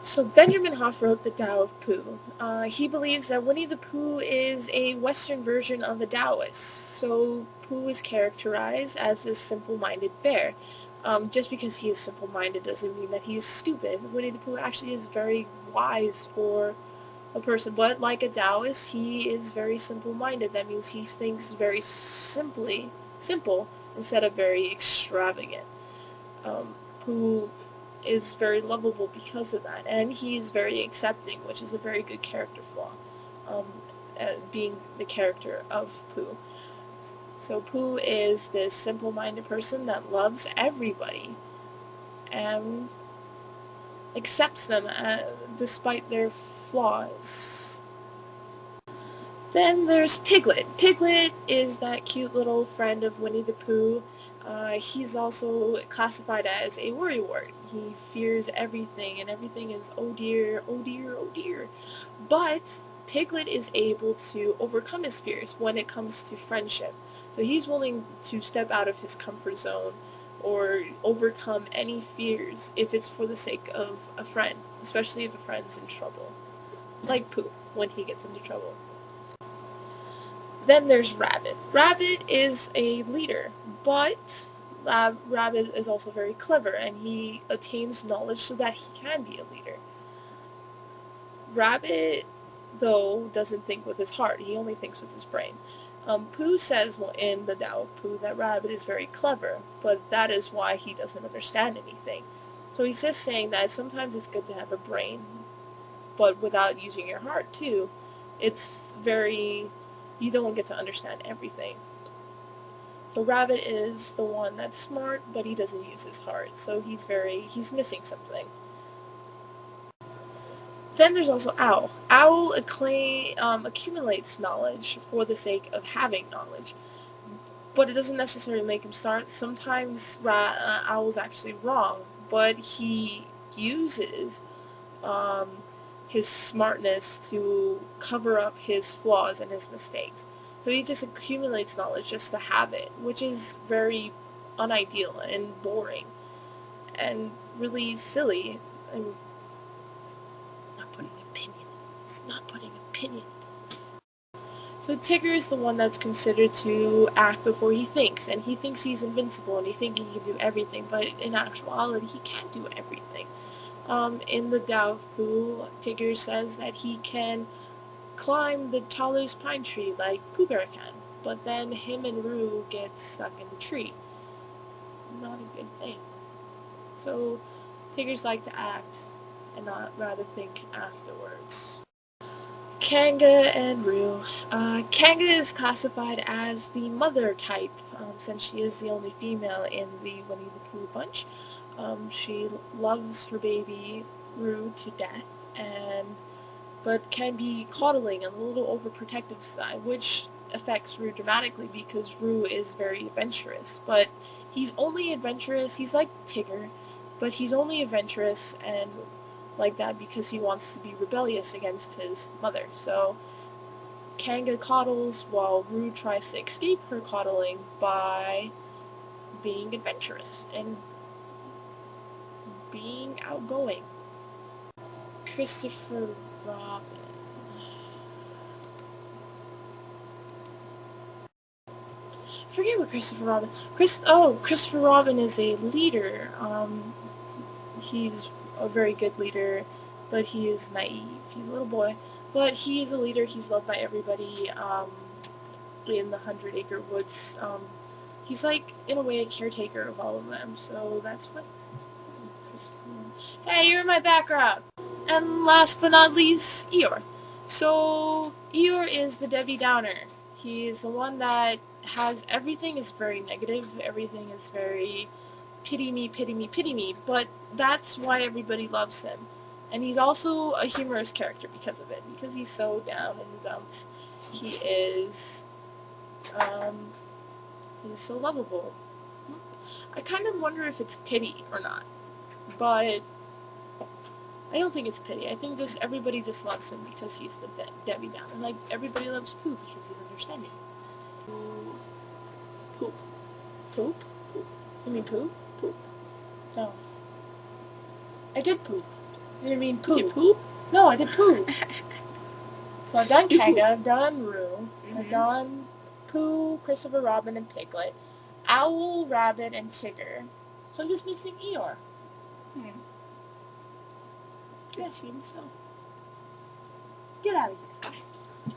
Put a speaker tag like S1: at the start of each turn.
S1: So Benjamin Hoff wrote The Tao of Pooh. He believes that Winnie the Pooh is a Western version of a Taoist. So Pooh is characterized as this simple-minded bear. Just because he is simple-minded doesn't mean that he is stupid. Winnie the Pooh actually is very wise for a person, but like a Taoist, he is very simple-minded. That means he thinks very simple, instead of very extravagant. Pooh is very lovable because of that, and he's very accepting, which is a very good character flaw, um, being the character of Pooh. So Pooh is this simple-minded person that loves everybody and accepts them despite their flaws. Then there's Piglet. Piglet is that cute little friend of Winnie the Pooh. He's also classified as a worrywart. He fears everything, and everything is oh dear, oh dear, oh dear. But Piglet is able to overcome his fears when it comes to friendship. So he's willing to step out of his comfort zone or overcome any fears if it's for the sake of a friend, especially if a friend's in trouble. Like Pooh, when he gets into trouble. Then there's Rabbit. Rabbit is a leader, but Rabbit is also very clever, and he attains knowledge so that he can be a leader. Rabbit, though, doesn't think with his heart. He only thinks with his brain. Pooh says in the Tao of Pooh that Rabbit is very clever, but that is why he doesn't understand anything. So he's just saying that sometimes it's good to have a brain, but without using your heart too, it's very, you don't get to understand everything. So Rabbit is the one that's smart, but he doesn't use his heart, so he's missing something. Then there's also Owl. Owl accumulates knowledge for the sake of having knowledge, but it doesn't necessarily make him smart. Sometimes Owl's actually wrong, but he uses um, his smartness to cover up his flaws and his mistakes. So he just accumulates knowledge just to have it, which is very unideal and boring and really silly. I'm not putting opinion into this. Not putting opinion into this. So Tigger is the one that's considered to act before he thinks, and he thinks he's invincible and he thinks he can do everything, but in actuality he can't do everything. In the Tao of Pooh, Tigger says that he can climb the tallest pine tree like Pooh Bear can, but then him and Roo get stuck in the tree. Not a good thing. So Tigers like to act and not rather think afterwards. Kanga and Roo. Kanga is classified as the mother type, since she is the only female in the Winnie the Pooh bunch. She loves her baby Roo to death, but can be coddling and a little overprotective side, which affects Roo dramatically because Roo is very adventurous. But he's only adventurous, he's like Tigger, but he's only adventurous and like that because he wants to be rebellious against his mother. So Kanga coddles while Roo tries to escape her coddling by being adventurous and being outgoing. Christopher Robin. Forget what Christopher Robin. Christopher Robin is a leader. He's a very good leader, but he is naive. He's a little boy, but he is a leader. He's loved by everybody. In the 100 Acre Woods. He's like, in a way, a caretaker of all of them. So that's what. Hey, you're in my background. And last but not least, Eeyore. So Eeyore is the Debbie Downer. He is the one that has everything is very negative. Everything is very pity me, pity me, pity me. But that's why everybody loves him. And he's also a humorous character because of it. Because he's so down in the dumps. He is, he's so lovable. I kind of wonder if it's pity or not. But I don't think it's pity. I think just everybody just loves him because he's the Debbie Downer. Like, everybody loves Pooh because he's understanding. Poop. Poop? Poop. You mean Pooh? Poop. No. I did poop. You didn't mean
S2: You
S1: Pooh.
S2: did Pooh?
S1: No, I did Pooh. So I've done
S2: You Pooh.
S1: Kanga, I've done Roo, I've done Pooh, Christopher Robin, and Piglet, Owl, Rabbit, and Tigger. So I'm just missing Eeyore.
S2: It seems so.
S1: Get out of here. Bye.